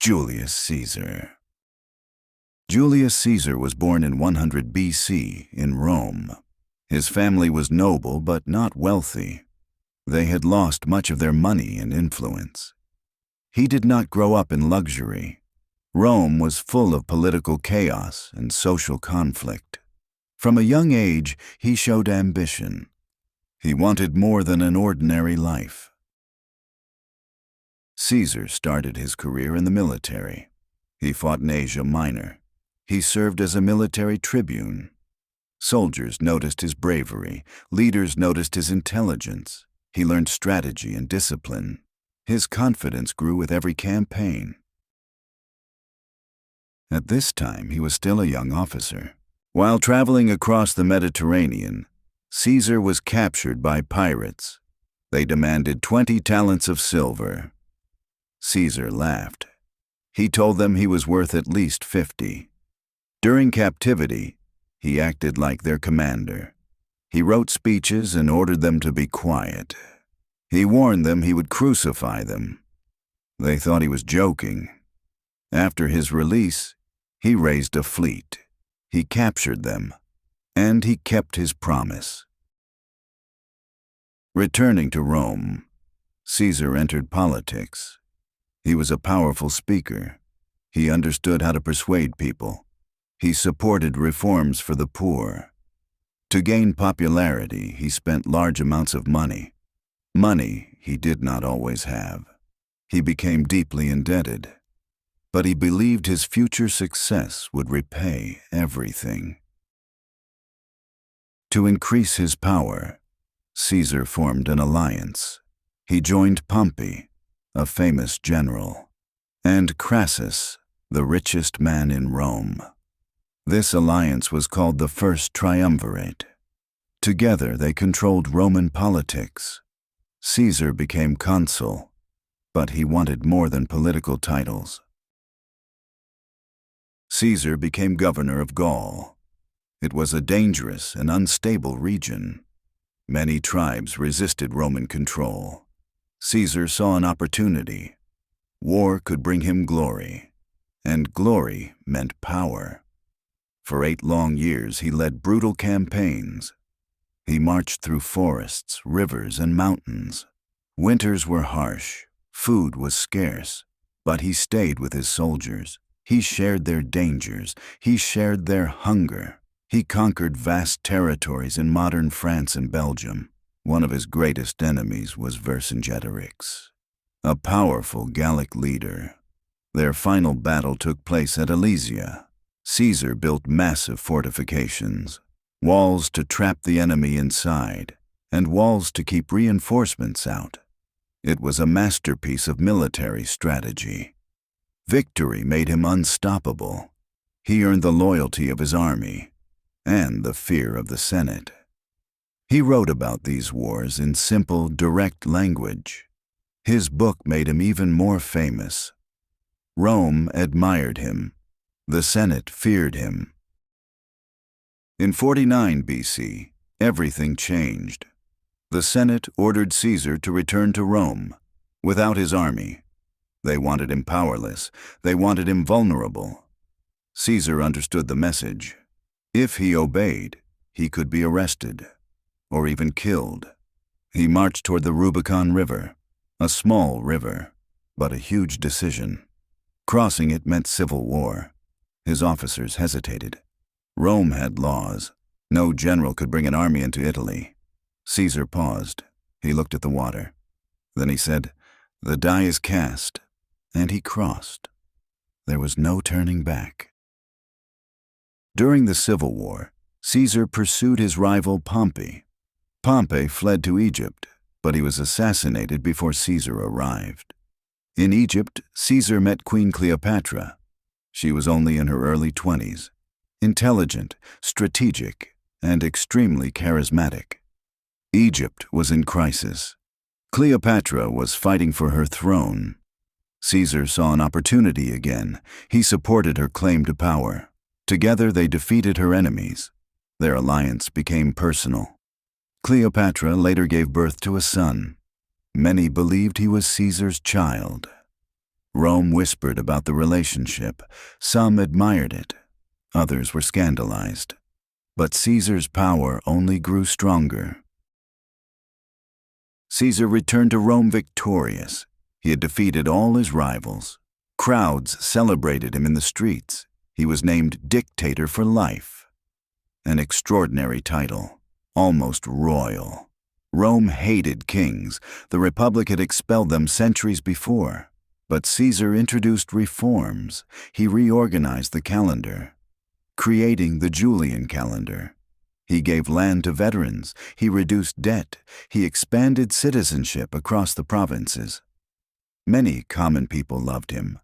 Julius Caesar. Julius Caesar was born in 100 BC in Rome. His family was noble but not wealthy. They had lost much of their money and influence. He did not grow up in luxury. Rome was full of political chaos and social conflict. From a young age, he showed ambition. He wanted more than an ordinary life. Caesar started his career in the military. He fought in Asia Minor. He served as a military tribune. Soldiers noticed his bravery. Leaders noticed his intelligence. He learned strategy and discipline. His confidence grew with every campaign. At this time, he was still a young officer. While traveling across the Mediterranean, Caesar was captured by pirates. They demanded 20 talents of silver. Caesar laughed. He told them he was worth at least 50. During captivity, he acted like their commander. He wrote speeches and ordered them to be quiet. He warned them he would crucify them. They thought he was joking. After his release, he raised a fleet. He captured them, and he kept his promise. Returning to Rome, Caesar entered politics. He was a powerful speaker. He understood how to persuade people. He supported reforms for the poor. To gain popularity, he spent large amounts of money. Money he did not always have. He became deeply indebted. But he believed his future success would repay everything. To increase his power, Caesar formed an alliance. He joined Pompey, a famous general, and Crassus, the richest man in Rome. This alliance was called the First Triumvirate. Together they controlled Roman politics. Caesar became consul, but he wanted more than political titles. Caesar became governor of Gaul. It was a dangerous and unstable region. Many tribes resisted Roman control. Caesar saw an opportunity. War could bring him glory, and glory meant power. For 8 long years he led brutal campaigns. He marched through forests, rivers, and mountains. Winters were harsh, food was scarce, but he stayed with his soldiers. He shared their dangers. He shared their hunger. He conquered vast territories in modern France and Belgium. One of his greatest enemies was Vercingetorix, a powerful Gallic leader. Their final battle took place at Alesia. Caesar built massive fortifications, walls to trap the enemy inside, and walls to keep reinforcements out. It was a masterpiece of military strategy. Victory made him unstoppable. He earned the loyalty of his army and the fear of the Senate. He wrote about these wars in simple, direct language. His book made him even more famous. Rome admired him. The Senate feared him. In 49 BC, everything changed. The Senate ordered Caesar to return to Rome without his army. They wanted him powerless. They wanted him vulnerable. Caesar understood the message. If he obeyed, he could be arrested or even killed. He marched toward the Rubicon River, a small river, but a huge decision. Crossing it meant civil war. His officers hesitated. Rome had laws. No general could bring an army into Italy. Caesar paused. He looked at the water. Then he said, "The die is cast," and he crossed. There was no turning back. During the Civil War, Caesar pursued his rival Pompey. Pompey fled to Egypt, but he was assassinated before Caesar arrived. In Egypt, Caesar met Queen Cleopatra. She was only in her early 20s, intelligent, strategic, and extremely charismatic. Egypt was in crisis. Cleopatra was fighting for her throne. Caesar saw an opportunity again. He supported her claim to power. Together they defeated her enemies. Their alliance became personal. Cleopatra later gave birth to a son. Many believed he was Caesar's child. Rome whispered about the relationship. Some admired it. Others were scandalized. But Caesar's power only grew stronger. Caesar returned to Rome victorious. He had defeated all his rivals. Crowds celebrated him in the streets. He was named dictator for life. An extraordinary title, almost royal. Rome hated kings. The Republic had expelled them centuries before. But Caesar introduced reforms. He reorganized the calendar, creating the Julian calendar. He gave land to veterans. He reduced debt. He expanded citizenship across the provinces. Many common people loved him,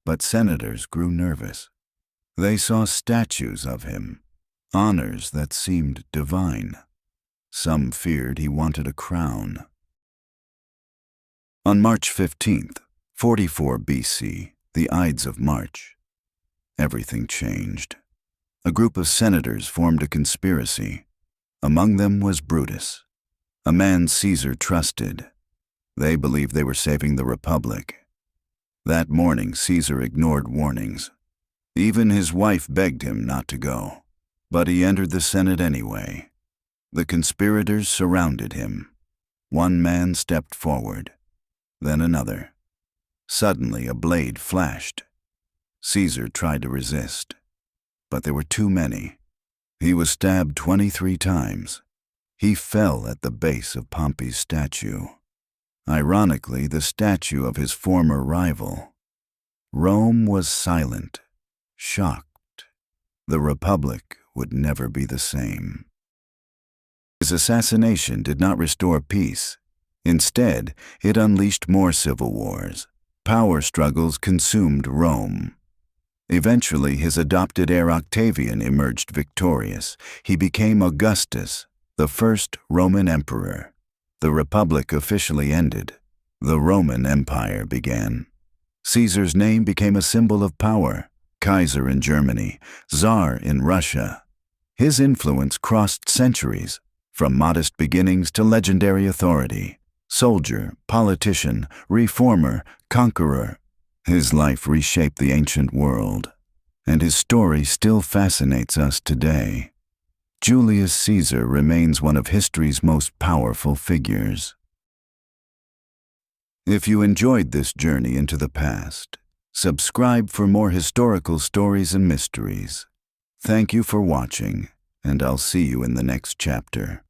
but senators grew nervous. They saw statues of him, honors that seemed divine. Some feared he wanted a crown. On March 15th, 44 BC, the Ides of March, everything changed. A group of senators formed a conspiracy. Among them was Brutus, a man Caesar trusted. They believed they were saving the Republic. That morning, Caesar ignored warnings. Even his wife begged him not to go. But he entered the Senate anyway. The conspirators surrounded him. One man stepped forward, then another. Suddenly, a blade flashed. Caesar tried to resist, but there were too many. He was stabbed 23 times. He fell at the base of Pompey's statue. Ironically, the statue of his former rival. Rome was silent, shocked. The Republic would never be the same. His assassination did not restore peace. Instead, it unleashed more civil wars. Power struggles consumed Rome. Eventually, his adopted heir Octavian emerged victorious. He became Augustus, the first Roman emperor. The Republic officially ended. The Roman Empire began. Caesar's name became a symbol of power. Kaiser in Germany, Tsar in Russia. His influence crossed centuries, from modest beginnings to legendary authority. Soldier, politician, reformer, conqueror. His life reshaped the ancient world, and his story still fascinates us today. Julius Caesar remains one of history's most powerful figures. If you enjoyed this journey into the past, subscribe for more historical stories and mysteries. Thank you for watching, and I'll see you in the next chapter.